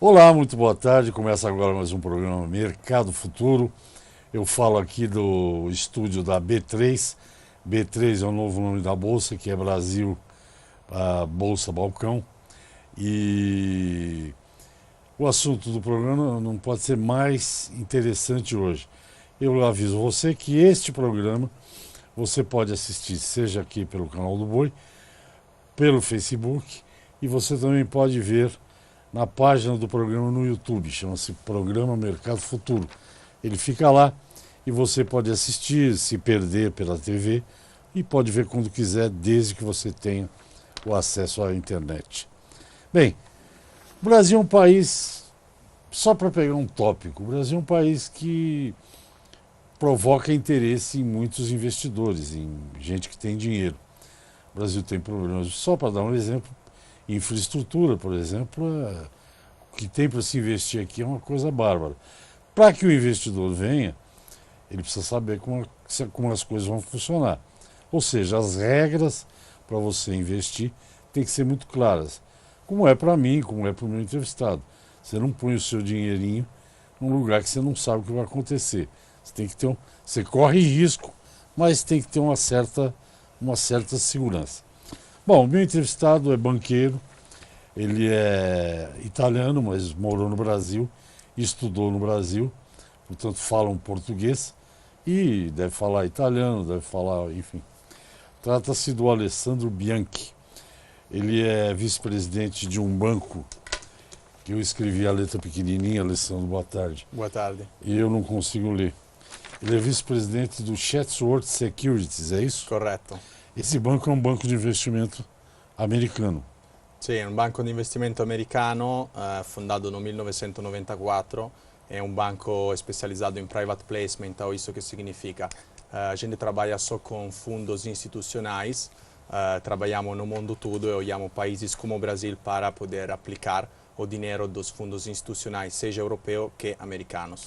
Olá, muito boa tarde. Começa agora mais um programa Mercado Futuro. Eu falo aqui do estúdio da B3. B3 é o novo nome da bolsa, que é Brasil, a Bolsa Balcão. E o assunto do programa não pode ser mais interessante hoje. Eu aviso você que este programa você pode assistir, seja aqui pelo canal do Boi, pelo Facebook, e você também pode ver na página do programa no YouTube, chama-se Programa Mercado Futuro. Ele fica lá e você pode assistir, se perder pela TV, e pode ver quando quiser, desde que você tenha o acesso à internet. Bem, o Brasil é um país, só para pegar um tópico, o Brasil é um país que provoca interesse em muitos investidores, em gente que tem dinheiro. O Brasil tem problemas, só para dar um exemplo, infraestrutura, por exemplo, o que tem para se investir aqui é uma coisa bárbara. Para que o investidor venha, ele precisa saber como as coisas vão funcionar. Ou seja, as regras para você investir têm que ser muito claras. Como é para mim, como é para o meu entrevistado. Você não põe o seu dinheirinho num lugar que você não sabe o que vai acontecer. Você tem que ter você corre risco, mas tem que ter uma certa segurança. Bom, o meu entrevistado é banqueiro, ele é italiano, mas morou no Brasil, estudou no Brasil, portanto fala um português e deve falar italiano, deve falar, enfim. Trata-se do Alessandro Bianchi. Ele é vice-presidente de um banco que eu escrevi a letra pequenininha, Alessandro, boa tarde. Boa tarde. E eu não consigo ler. Ele é vice-presidente do Chatsworth Securities, é isso? Corretto. Esse banco é um banco de investimento americano. Sì, è un banco di investimento americano fondato nel 1994, è un banco specializzato in private placement, ou isso que significa? A gente trabalha só com fundos institucionais, trabalhamos no mundo todo e olhamos países como o Brasil para poder aplicar o dinheiro dos fundos institucionais, seja europeu que americanos.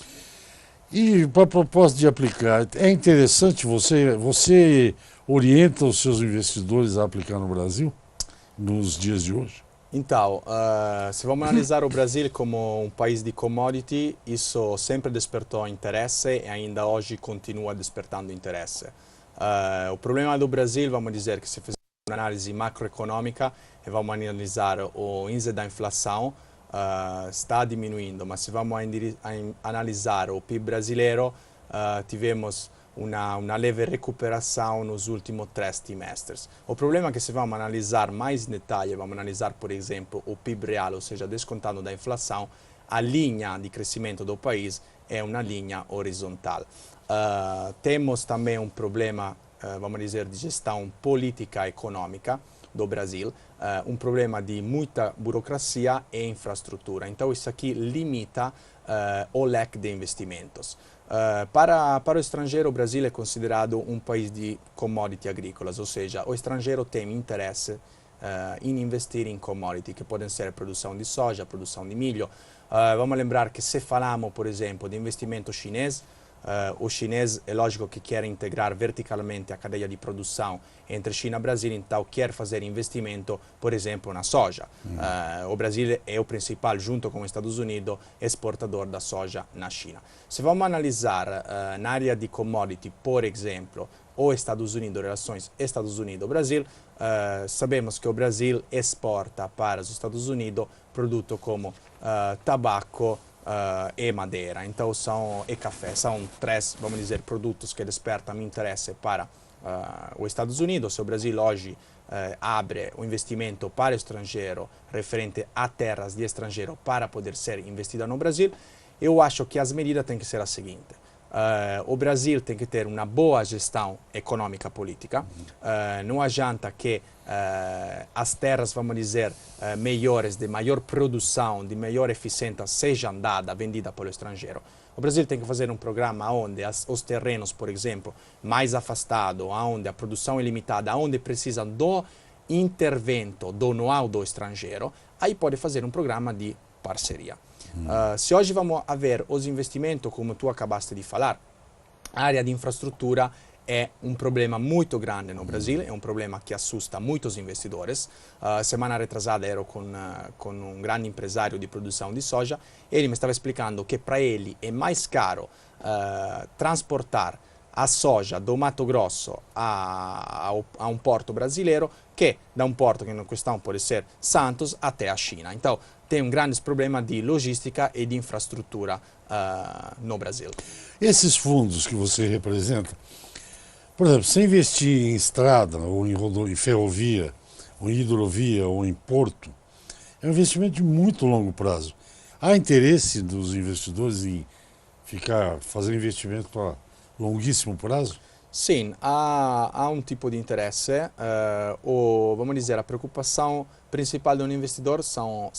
E para propósito de aplicar, é interessante, você orienta os seus investidores a aplicar no Brasil, nos dias de hoje? Então, se vamos analisar o Brasil como um país de commodity, isso sempre despertou interesse e ainda hoje continua despertando interesse. O problema do Brasil, vamos dizer que se fizer uma análise macroeconômica e vamos analisar o índice da inflação, está diminuindo, mas se vamos analisar o PIB brasileiro, tivemos uma leve recuperação nos últimos 3 trimestres. O problema é que se vamos analisar mais em detalhe, vamos analisar, por exemplo, o PIB real, ou seja, descontando da inflação, a linha de crescimento do país é uma linha horizontal. Temos também um problema, vamos dizer, de gestão política e econômica do Brasil, um problema de muita burocracia e infraestrutura. Então isso aqui limita o leque de investimentos. Para o estrangeiro, o Brasil é considerado um país de commodity agrícolas, ou seja, o estrangeiro tem interesse em investir em commodity, que podem ser produção de soja, produção de milho. Vamos lembrar que se falamos, por exemplo, de investimento chinês, o chinês é lógico que quer integrar verticalmente a cadeia de produção entre China e Brasil, então quer fazer investimento, por exemplo, na soja. O Brasil é o principal, junto com os Estados Unidos, exportador da soja na China. Se vamos analisar na área de commodity, por exemplo, os Estados Unidos, relações Estados Unidos-Brasil, sabemos que o Brasil exporta para os Estados Unidos produtos como tabaco, e madeira, então e café, são 3, vamos dizer, produtos que despertam interesse para os Estados Unidos. Se o Brasil hoje abre o investimento para o estrangeiro, referente a terras de estrangeiro para poder ser investida no Brasil, eu acho que as medidas têm que ser as seguintes. O Brasil tem que ter uma boa gestão econômica política, não adianta que as terras, vamos dizer, melhores, de maior produção, de maior eficiência, sejam dadas, vendidas pelo estrangeiro. O Brasil tem que fazer um programa onde os terrenos, por exemplo, mais afastados, onde a produção é limitada, onde precisa do intervento, do know-how do estrangeiro, aí pode fazer um programa de parceria. Se hoje vamos a ver os investimentos, como tu acabaste de falar, a área de infraestrutura é um problema muito grande no Brasil, é um problema que assusta muitos investidores. Semana retrasada ero com um grande empresário de produção de soja e ele me estava explicando que para ele é mais caro transportar a soja do Mato Grosso a um porto brasileiro que da um porto que na questão pode ser Santos até a China. Então tem um grande problema de logística e de infraestrutura no Brasil. Esses fundos que você representa, por exemplo, você investir em estrada, ou em ferrovia, ou em hidrovia, ou em porto, é um investimento de muito longo prazo. Há interesse dos investidores em fazer investimento para longuíssimo prazo? Sim, há um tipo de interesse. Vamos dizer, a preocupação principal de um investidor são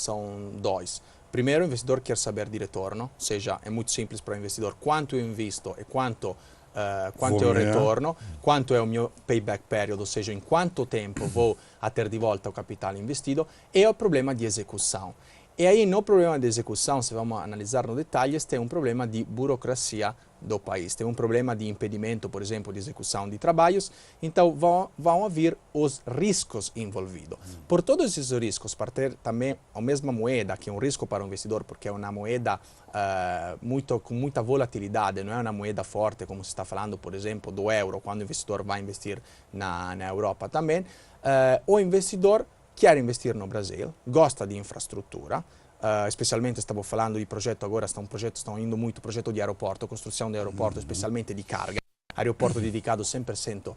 dois. Primeiro, o investidor quer saber de retorno, ou seja, é muito simples para o investidor quanto eu invisto e quanto é o retorno, quanto é o meu payback period, ou seja, em quanto tempo vou a ter de volta o capital investido, e o problema de execução. E aí, no problema de execução, se vamos analisar no detalhe, tem um problema de burocracia do país, tem um problema de impedimento, por exemplo, de execução de trabalhos, então vão haver os riscos envolvidos. Por todos esses riscos, para ter também a mesma moeda, que é um risco para o investidor, porque é uma moeda com muita volatilidade, não é uma moeda forte, como se está falando, por exemplo, do euro, quando o investidor vai investir na Europa também, o investidor quer investir no Brasil, gosta de infraestrutura, especialmente stavo falando di progetto agora, estão indo muito progetto di aeroporto, costruzione di aeroporto, specialmente di carga. Aeroporto dedicato 100%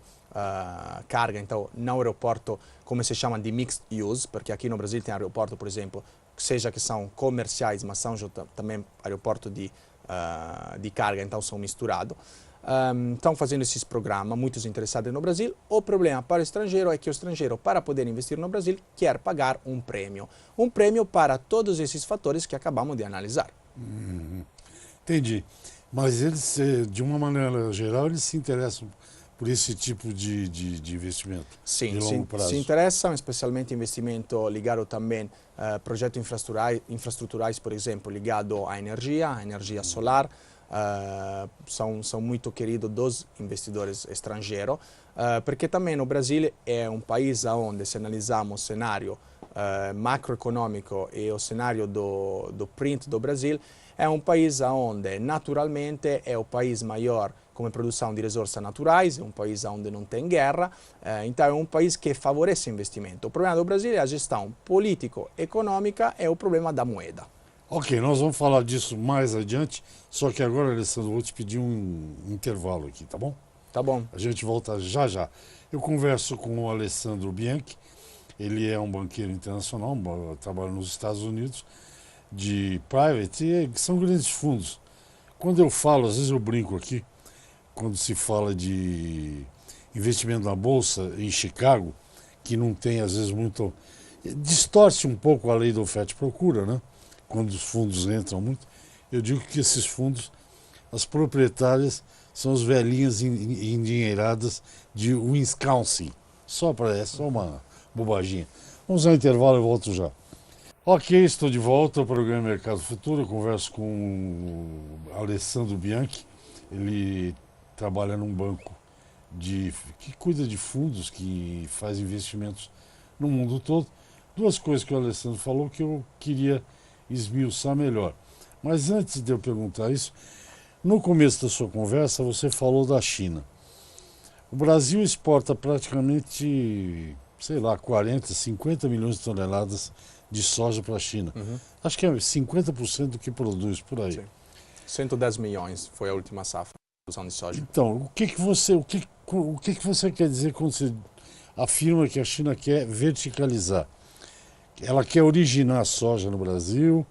carga, então não aeroporto, como se chama, de mixed use, porque aqui no Brasil tem aeroporto, por exemplo, seja que são comerciais, mas são também aeroporto de carga, então são misturados. Estão fazendo esses programas, muitos interessados no Brasil. O problema para o estrangeiro é que o estrangeiro, para poder investir no Brasil, quer pagar um prêmio para todos esses fatores que acabamos de analisar. Entendi. Mas eles, de uma maneira geral, eles se interessam por esse tipo de investimento Sim, de longo prazo. se interessam, especialmente investimento ligado também a projetos infraestruturais, por exemplo, ligado à energia solar. São muito queridos dos investidores estrangeiros, porque também no Brasil é um país onde, se analisarmos o cenário macroeconômico e o cenário do print do Brasil, é um país onde naturalmente é o país maior como produção de recursos naturais, é um país onde não tem guerra, então é um país que favorece investimento. O problema do Brasil é a gestão político-econômica e o problema da moeda. Ok, nós vamos falar disso mais adiante, só que agora, Alessandro, vou te pedir um intervalo aqui, tá bom? Tá bom. A gente volta já já. Eu converso com o Alessandro Bianchi, ele é um banqueiro internacional, trabalha nos Estados Unidos, de private, que são grandes fundos. Quando eu falo, às vezes eu brinco aqui, quando se fala de investimento na Bolsa em Chicago, que não tem, às vezes, muito... distorce um pouco a lei da oferta e procura, né? Quando os fundos entram muito, eu digo que esses fundos, as proprietárias são as velhinhas endinheiradas de Wisconsin. Só uma bobaginha. Vamos ao intervalo e volto já. Ok, estou de volta ao programa Mercado Futuro. Eu converso com o Alessandro Bianchi. Ele trabalha num banco que cuida de fundos, que faz investimentos no mundo todo. Duas coisas que o Alessandro falou que eu queria esmiuçar melhor. Mas antes de eu perguntar isso, no começo da sua conversa você falou da China. O Brasil exporta praticamente, sei lá, 40, 50 milhões de toneladas de soja para a China. Acho que é 50% do que produz por aí. Sim. 110 milhões foi a última safra de produção de soja. Então, o que você quer dizer quando você afirma que a China quer verticalizar? Ela quer originar a soja no Brasil,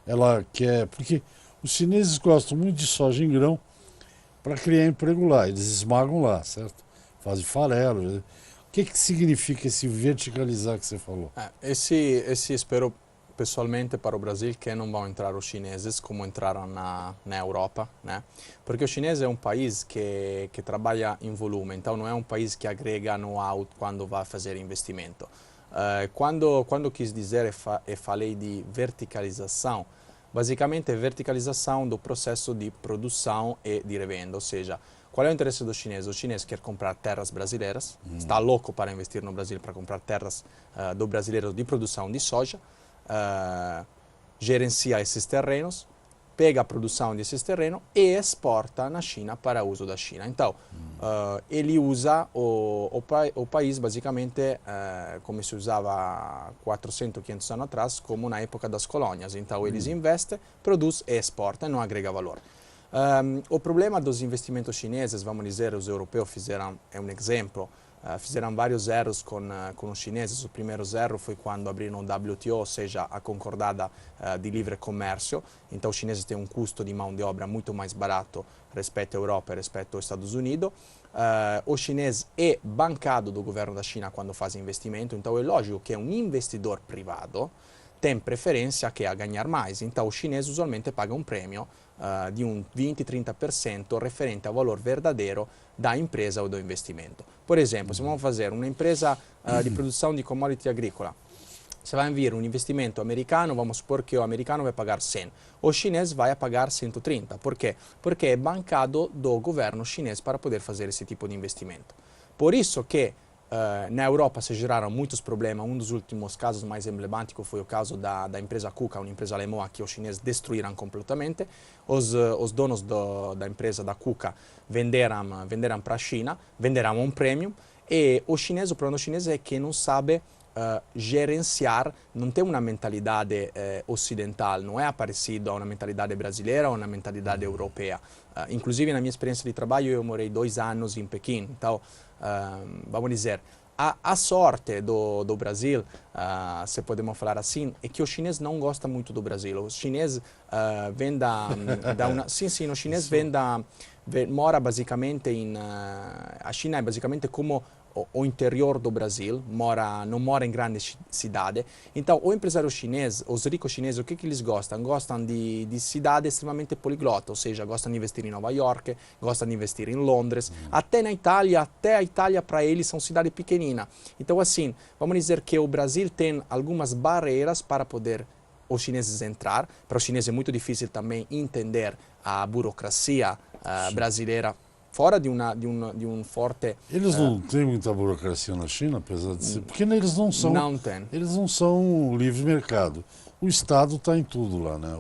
ela quer... Porque os chineses gostam muito de soja em grão para criar emprego lá, eles esmagam lá, certo? Fazem farelo. O que significa esse verticalizar que você falou? Esse espero pessoalmente para o Brasil que não vão entrar os chineses como entraram na Europa, né? Porque o chinês é um país que trabalha em volume, então não é um país que agrega know-how quando vai fazer investimento. Quando quis dizer e falei de verticalização, basicamente é verticalização do processo de produção e de revenda, ou seja, Qual é o interesse do chinês? O chinês quer comprar terras brasileiras, está louco para investir no Brasil, para comprar terras do brasileiro de produção de soja, gerencia esses terrenos, pega a produção desses terrenos e exporta na China para uso da China. Então, ele usa o país basicamente como se usava 400, 500 anos atrás, como na época das colônias. Então, eles investem, produzem e exportam, não agrega valor. O problema dos investimentos chineses, vamos dizer, os europeus fizeram, é um exemplo, fizeram vários erros com os chineses. O primeiro erro foi quando abriram o WTO, ou seja, a concordada de livre comércio. Então, os chineses têm um custo de mão de obra muito mais barato rispetto à Europa e rispetto aos Estados Unidos. O chinês é bancado do governo da China quando faz investimento, então é lógico que um investidor privado tem preferência que a ganhar mais. Então, o chinês usualmente paga um prêmio de um 20-30% referente ao valor verdadeiro da empresa ou do investimento. Por exemplo, se vamos fazer uma empresa de produção de commodity agrícola, se vai vir um investimento americano, vamos supor que o americano vai pagar 100, o chinês vai pagar 130. Por quê? Porque é bancado do governo chinês para poder fazer esse tipo de investimento. Por isso que na Europa se geraram muitos problemas. Um dos últimos casos mais emblemáticos foi o caso da empresa Kuka, uma empresa alemã que os chineses destruíram completamente. Os donos da empresa da Kuka venderam para a China, venderam um prêmio, e o problema chinês é que não sabe gerenciar, não tem uma mentalidade ocidental, não é parecido a uma mentalidade brasileira ou uma mentalidade europeia. Inclusive, na minha experiência de trabalho, eu morei 2 anos em Pequim, então, vamos dizer, a sorte do Brasil, se podemos falar assim, é que o chinês não gosta muito do Brasil. O chinês vem o chinês mora basicamente a China é basicamente como o interior do Brasil, não mora em grandes cidades. Então, o empresário chinês, os ricos chineses, o que eles gostam? Gostam de cidades extremamente poliglotas, ou seja, gostam de investir em Nova York, gostam de investir em Londres, até a Itália para eles são cidades pequeninas. Então, assim, vamos dizer que o Brasil tem algumas barreiras para poder os chineses entrar. Para os chineses é muito difícil também entender a burocracia brasileira, fora de um forte... Eles não têm muita burocracia na China, apesar de ser... Porque eles não são... Não tem. Eles não são livre mercado. O Estado está em tudo lá, né?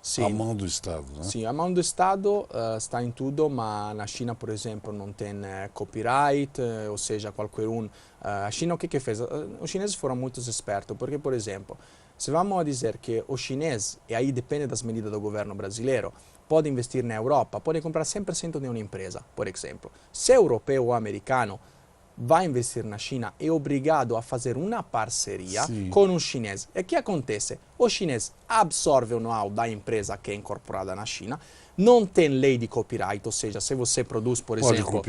Sim. A mão do Estado, né? Sim, a mão do Estado está em tudo, mas na China, por exemplo, não tem copyright, ou seja, qualquer um... a China, o que fez? Os chineses foram muito espertos, porque, por exemplo, se vamos dizer que o chinês, e aí depende das medidas do governo brasileiro, pode investir na Europa, pode comprar 100% de uma empresa, por exemplo. Se europeu ou americano vai investir na China, é obrigado a fazer uma parceria com um chinês. E o que acontece? O chinês absorve o know-how da empresa que é incorporada na China, não tem lei de copyright, ou seja, se você produz, por exemplo,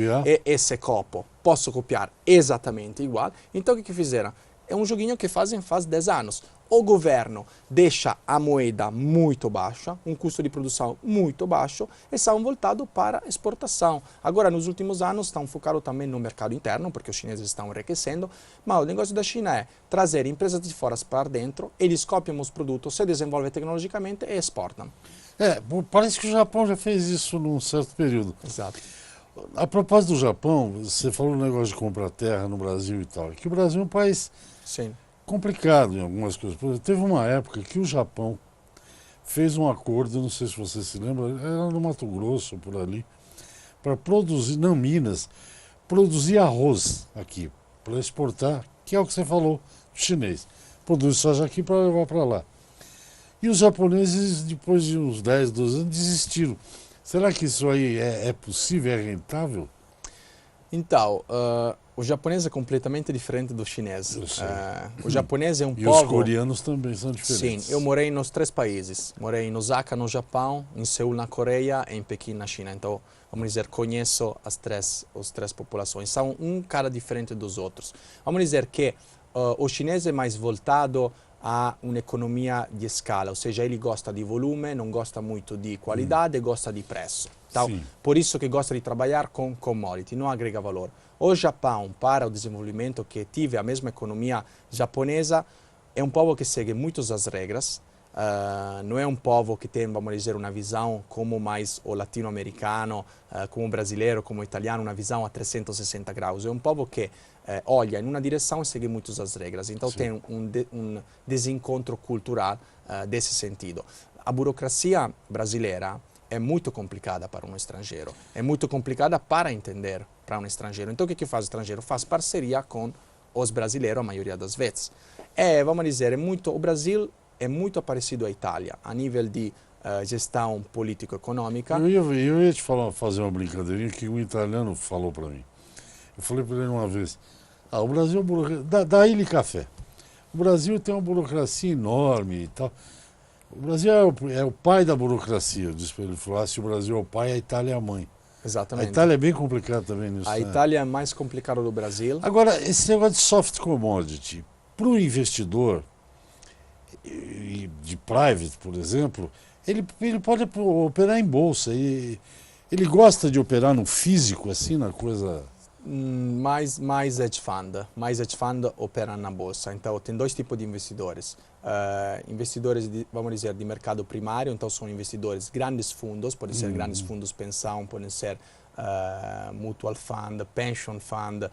esse copo, posso copiar exatamente igual. Então, o que fizeram? É um joguinho que fazem faz 10 anos. O governo deixa a moeda muito baixa, um custo de produção muito baixo, e são voltados para exportação. Agora, nos últimos anos, estão focados também no mercado interno, porque os chineses estão enriquecendo, mas o negócio da China é trazer empresas de fora para dentro, eles copiam os produtos, se desenvolvem tecnologicamente e exportam. Parece que o Japão já fez isso num certo período. Exato. A propósito do Japão, você falou um negócio de comprar terra no Brasil e tal, que o Brasil é um país complicado em algumas coisas. Por exemplo, teve uma época que o Japão fez um acordo, não sei se você se lembra, era no Mato Grosso, por ali, para produzir, não Minas, produzir arroz aqui, para exportar, que é o que você falou, chinês. Produz soja aqui para levar para lá. E os japoneses, depois de uns 10, 12 anos, desistiram. Será que isso aí é possível, é rentável? Então, o japonês é completamente diferente do chinês. O japonês é um povo... E os coreanos também são diferentes. Sim, eu morei nos 3 países. Morei em Osaka, no Japão, em Seul, na Coreia e em Pequim, na China. Então, vamos dizer, conheço as três populações. São um cara diferente dos outros. Vamos dizer que o chinês é mais voltado a un'economia di scala, ou seja, ele gosta di volume, non gosta muito di qualidade, gosta di preço. Então, por isso que gosta de trabalhar com commodity, não agrega valor. O Japão, para o desenvolvimento que tive a mesma economia japonesa, é um povo que segue muitas as regras, não é um povo que tem, vamos dizer, uma visão como mais o latino-americano, como o brasileiro, como o italiano, uma visão a 360 graus. É um povo que olha em uma direção e segue muitas as regras. Então Sim. tem um desencontro cultural desse sentido. A burocracia brasileira é muito complicada para um estrangeiro. É muito complicada para entender para um estrangeiro. Então o que faz o estrangeiro? Faz parceria com os brasileiros a maioria das vezes. Vamos dizer, o Brasil é muito parecido à Itália, a nível de gestão político-econômica. Eu ia te fazer uma brincadeirinha que um italiano falou para mim. Eu falei para ele uma vez, o Brasil é da Ilha Café. O Brasil tem uma burocracia enorme e tal. O Brasil é o pai da burocracia, eu disse para ele. Ele falou, se o Brasil é o pai, a Itália é a mãe. Exatamente. A Itália é bem complicada também nisso. A Itália é mais complicada do Brasil. Agora, esse negócio de soft commodity, para o investidor de private, por exemplo, ele pode operar em bolsa. E ele gosta de operar no físico, assim, na coisa... Mais hedge fund opera na bolsa. Então tem dois tipos de investidores. Investidores, vamos dizer, de mercado primário, então são investidores grandes fundos, podem ser grandes fundos pensão, podem ser mutual fund, pension fund,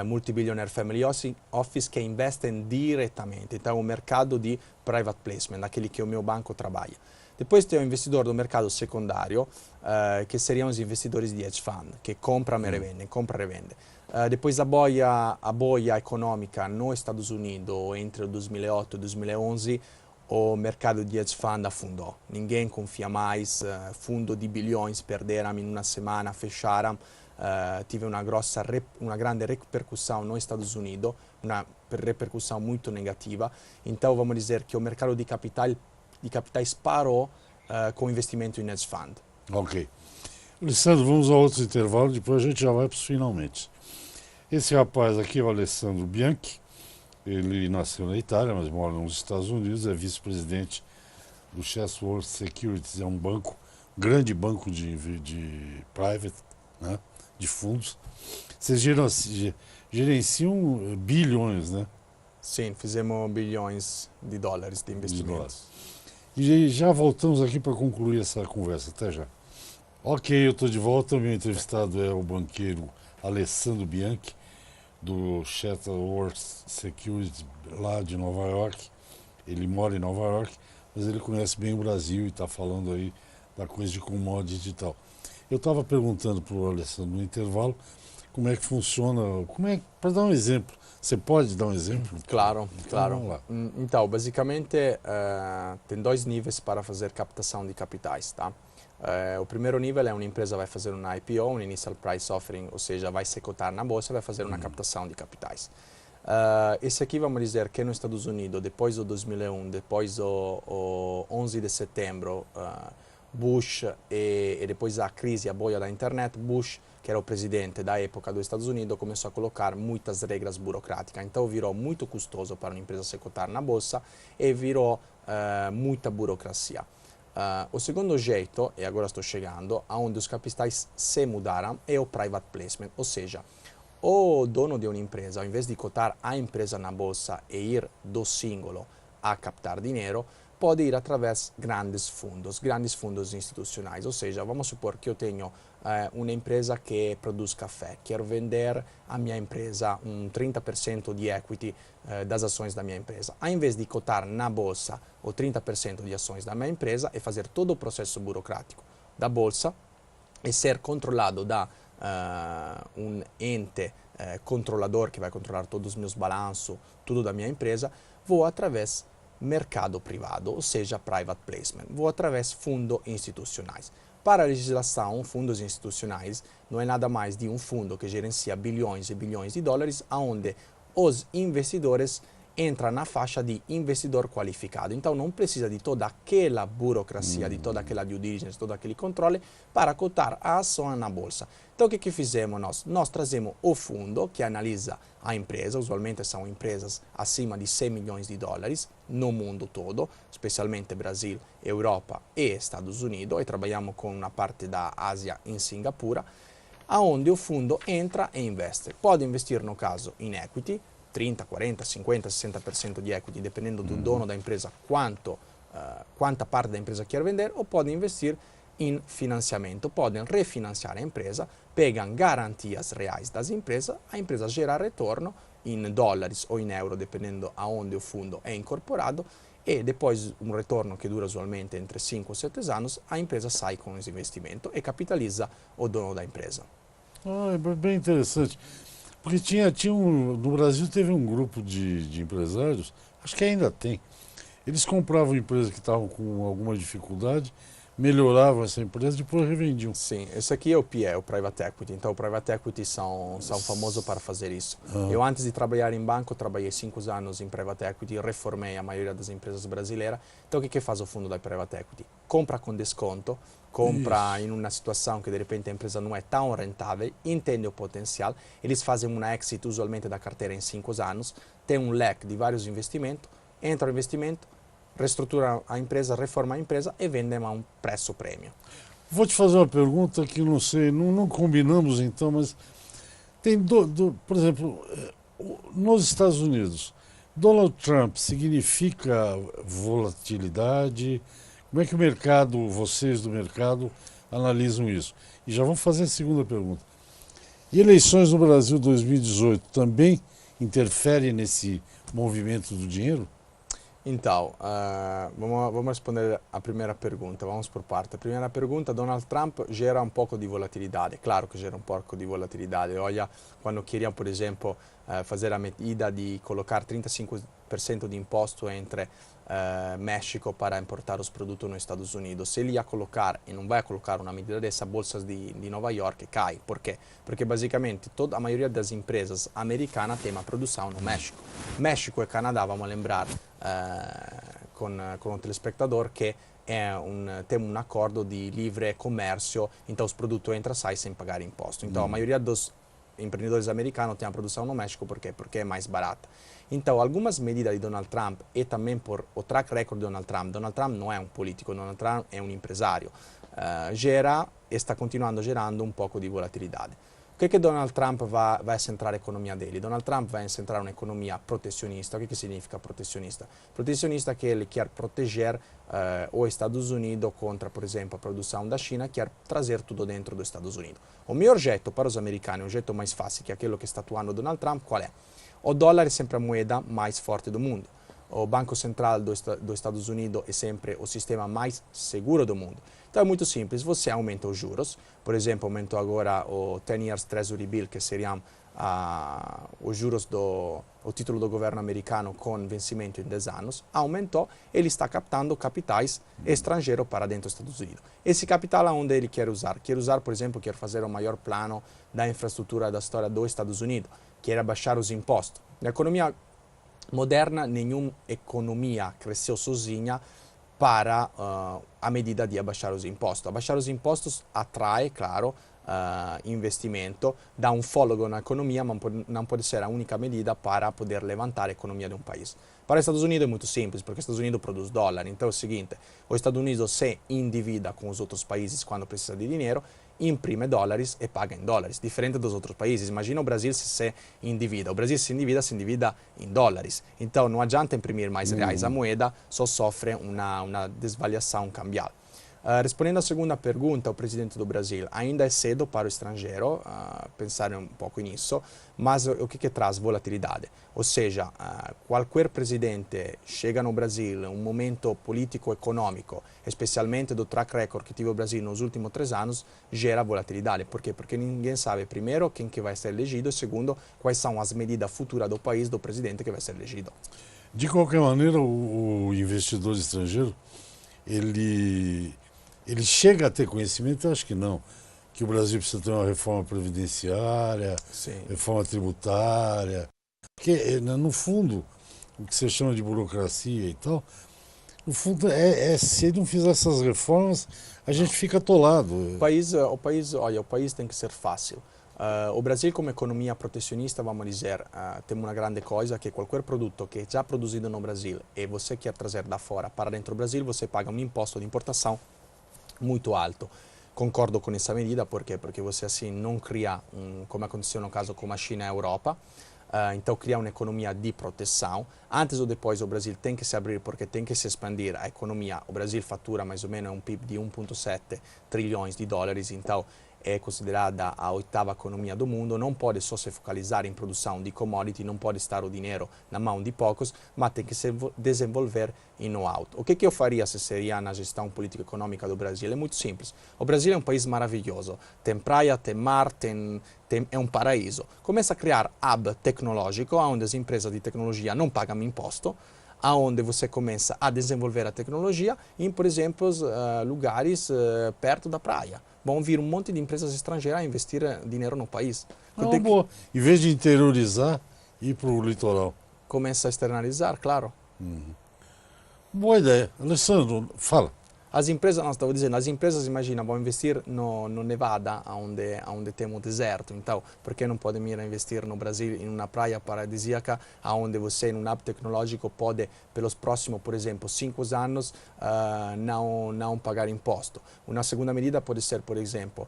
multi-billionaire family office que investem diretamente. Então é um mercado de private placement, aquele que o meu banco trabalha. Depois tem o investidor do mercado secundário, que seriam os investidores de hedge fund, que compram e revendem, compra e revende. Depois a boia econômica nos Estados Unidos, entre o 2008 e 2011, o mercado de hedge fund afundou. Ninguém confia mais, fundo de bilhões perderam em uma semana, fecharam. Tive uma grande repercussão nos Estados Unidos, uma repercussão muito negativa. Então vamos dizer que o mercado de capitais parou com investimento em hedge fund. Ok. Alessandro, vamos a outro intervalo, depois a gente já vai para os finalmente. Esse rapaz aqui é o Alessandro Bianchi, ele nasceu na Itália, mas mora nos Estados Unidos, é vice-presidente do Chatsworth Securities, é um banco, grande banco de private, né, de fundos. Vocês gerenciam bilhões, né? Sim, fizemos bilhões de dólares de investimentos. E já voltamos aqui para concluir essa conversa, até já. Ok, eu estou de volta, o meu entrevistado é o banqueiro Alessandro Bianchi, do Chatsworth Securities, lá de Nova York. Ele mora em Nova York, mas ele conhece bem o Brasil e está falando aí da coisa de commodity e tal. Eu estava perguntando para o Alessandro no intervalo como é que funciona, para dar um exemplo. Você pode dar um exemplo? Claro, então, claro. Vamos lá. Então, basicamente, tem dois níveis para fazer captação de capitais, tá? O primeiro nível é uma empresa vai fazer uma IPO, um Initial Price Offering, ou seja, vai se cotar na bolsa, vai fazer uma captação de capitais. Esse aqui, vamos dizer que nos Estados Unidos, depois do 2001, depois do 11 de setembro, Bush e depois a crise, a bolha da internet, Bush, que era o presidente da época dos Estados Unidos, começou a colocar muitas regras burocráticas. Então virou muito custoso para uma empresa se cotar na bolsa e virou muita burocracia. O segundo jeito, e agora estou chegando, aonde os capitais se mudaram, é o private placement, ou seja, o dono de uma empresa, ao invés de cotar a empresa na bolsa e ir do singolo a captar dinheiro, pode ir através grandes fundos institucionais. Ou seja, vamos supor que eu tenho uma empresa que produz café, quero vender a minha empresa 30% de equity das ações da minha empresa. Ao invés de cotar na bolsa o 30% de ações da minha empresa e fazer todo o processo burocrático da bolsa e ser controlado da um ente controlador que vai controlar todos os meus balanços, tudo da minha empresa, vou através mercado privado, ou seja, private placement. Vou através fundos institucionais. Para a legislação, fundos institucionais não é nada mais de um fundo que gerencia bilhões e bilhões de dólares, onde os investidores entram na faixa de investidor qualificado. Então não precisa de toda aquela burocracia, de toda aquela due diligence, todo aquele controle para cotar a ação na bolsa. Então o que fizemos nós? Nós trazemos o fundo que analisa a empresa, usualmente são empresas acima de 100 milhões de dólares no mundo todo, especialmente Brasil, Europa e Estados Unidos, e trabalhamos com uma parte da Ásia em Singapura, aonde o fundo entra e investe. Pode investir, no caso, in equity, 30, 40, 50, 60% di equity, dependendo do dono da empresa quanto quanta parte da empresa quer vender ou podem investir em financiamento. Podem refinanciar a empresa, pegam garantias reais das empresas, a empresa gera retorno em dólares ou em euro, dependendo aonde o fundo é incorporado, e depois um retorno que dura usualmente entre 5 e 7 anos, a empresa sai com esse investimento e capitaliza o dono da empresa. Ah, é bem interessante. Porque no Brasil teve um grupo de empresários, acho que ainda tem. Eles compravam empresas que estavam com alguma dificuldade, melhoravam essa empresa e depois revendiam. Sim, esse aqui é o PE, o Private Equity. Então, o Private Equity são famosos para fazer isso. Eu, antes de trabalhar em banco, trabalhei 5 anos em Private Equity, reformei a maioria das empresas brasileiras. Então, o que faz o fundo da Private Equity? Compra com desconto, compra em uma situação que, de repente, a empresa não é tão rentável, entende o potencial, eles fazem uma exit, usualmente, da carteira em 5 anos, tem um leque de vários investimentos, entra o investimento, reestrutura a empresa, reforma a empresa e vende a um preço prêmio. Vou te fazer uma pergunta que não sei, não combinamos então, mas tem, por exemplo, nos Estados Unidos, Donald Trump significa volatilidade? Como é que o mercado, vocês do mercado, analisam isso? E já vamos fazer a segunda pergunta. E eleições no Brasil 2018 também interferem nesse movimento do dinheiro? Então, vamos responder a primeira pergunta, vamos por parte. A primeira pergunta, Donald Trump gera um pouco de volatilidade, claro que gera um pouco de volatilidade. Olha, quando queriam, por exemplo, fazer a medida de colocar 35% de imposto entre México para importar os produtos nos Estados Unidos. Se ele ia colocar, e não vai colocar uma medida dessa, bolsas de Nova York cai. Por quê? Porque basicamente a maioria das empresas americanas tem uma produção no México. México e Canadá, vamos lembrar com o telespectador que tem um acordo de livre comércio, então os produtos entram e saem sem pagar imposto. Então a maioria dos empreendedores americanos tem a produção no México, por quê? Porque é mais barata. Então, algumas medidas de Donald Trump e também por o track record de Donald Trump não é um político, Donald Trump é um empresário, gera e está continuando gerando um pouco de volatilidade. O que Donald Trump vai centrar a economia dele? Donald Trump vai centrar un'economia protezionista. O que significa protezionista? Protezionista que ele quer proteger os Estados Unidos contra, por exemplo, a produção da China, quer trazer tudo dentro dos Estados Unidos. O melhor jeito para os americanos, o jeito mais fácil, que é aquilo que está atuando Donald Trump, qual é? O dólar é sempre a moeda mais forte do mundo. O Banco Central dos Estados Unidos é sempre o sistema mais seguro do mundo. Então é muito simples, você aumenta os juros, por exemplo, aumentou agora o 10 Years Treasury Bill, que seriam os juros o título do governo americano com vencimento em 10 anos, aumentou, ele está captando capitais estrangeiros para dentro dos Estados Unidos. Esse capital aonde ele quer usar? Quer usar, por exemplo, quer fazer o maior plano da infraestrutura da história dos Estados Unidos, quer abaixar os impostos. Na economia moderna, nenhuma economia cresceu sozinha para a medida de abaixar os impostos. Abaixar os impostos atrai, claro, investimento, dá um fôlego na economia, mas não pode ser a única medida para poder levantar a economia de um país. Para os Estados Unidos é muito simples, porque os Estados Unidos produz dólar. Então é o seguinte, os Estados Unidos se endivida com os outros países quando precisa de dinheiro, imprime dólares e paga em dólares, diferente dos outros países. Imagina o Brasil se endivida. O Brasil se endivida em dólares. Então não adianta imprimir mais reais. A moeda só sofre uma desvaliação cambial. Respondendo à segunda pergunta, o presidente do Brasil, ainda é cedo para o estrangeiro pensar um pouco nisso, mas o que traz volatilidade? Ou seja, qualquer presidente chega no Brasil em um momento político-econômico, especialmente do track record que teve o Brasil nos últimos 3 anos, gera volatilidade. Por quê? Porque ninguém sabe, primeiro, quem que vai ser elegido, e segundo, quais são as medidas futuras do país, do presidente que vai ser elegido. De qualquer maneira, o investidor estrangeiro, ele chega a ter conhecimento, eu acho que não, que o Brasil precisa ter uma reforma previdenciária, Sim. reforma tributária, porque no fundo, o que você chama de burocracia e tal, no fundo se ele não fizer essas reformas, a gente fica atolado. O país tem que ser fácil. O Brasil como economia protecionista, vamos dizer, tem uma grande coisa que qualquer produto que é já produzido no Brasil e você quer trazer da fora para dentro do Brasil, você paga um imposto de importação muito alto. Concordo com essa medida, porque você assim não cria, como aconteceu no caso com a China e a Europa, Então criar uma economia de proteção. Antes ou depois o Brasil tem que se abrir porque tem que se expandir a economia. O Brasil fatura mais ou menos um PIB de 1,7 trilhões de dólares, então é considerada a oitava economia do mundo, não pode só se focalizar em produção de commodity, não pode estar o dinheiro na mão de poucos, mas tem que se desenvolver em know-how. O que eu faria se seria na gestão político-econômica do Brasil? É muito simples. O Brasil é um país maravilhoso, tem praia, tem mar, é um paraíso. Começa a criar hub tecnológico, onde as empresas de tecnologia não pagam imposto, aonde você começa a desenvolver a tecnologia em, por exemplo, lugares perto da praia. Vão vir um monte de empresas estrangeiras a investir dinheiro no país. Não, boa. Em vez de interiorizar, ir para o litoral. Começa a externalizar, claro. Boa ideia. Alessandro, fala. As empresas, não, estava dizendo, as empresas, imagina, vão investir no Nevada, onde temos deserto. Então, por que não podem ir a investir no Brasil, em uma praia paradisíaca, onde você, em um hub tecnológico, pode, pelos próximos, por exemplo, 5 anos, não pagar imposto. Uma segunda medida pode ser, por exemplo,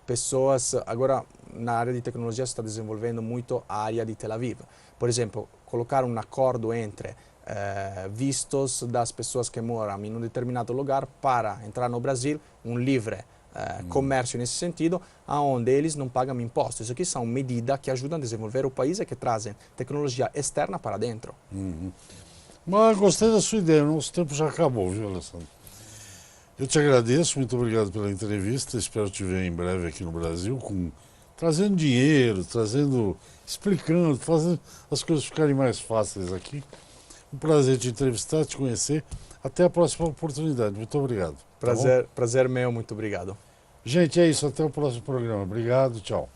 pessoas, agora, na área de tecnologia, se está desenvolvendo muito a área de Tel Aviv. Por exemplo, colocar um acordo entre vistos das pessoas que moram em um determinado lugar para entrar no Brasil, um livre comércio nesse sentido, onde eles não pagam impostos. Isso aqui são medidas que ajudam a desenvolver o país e que trazem tecnologia externa para dentro. Mas gostei da sua ideia, nosso tempo já acabou, viu, Alessandro? Eu te agradeço, muito obrigado pela entrevista, espero te ver em breve aqui no Brasil, trazendo dinheiro, explicando, fazendo as coisas ficarem mais fáceis aqui. Um prazer te entrevistar, te conhecer. Até a próxima oportunidade. Muito obrigado. Prazer meu, muito obrigado. Gente, é isso. Até o próximo programa. Obrigado, tchau.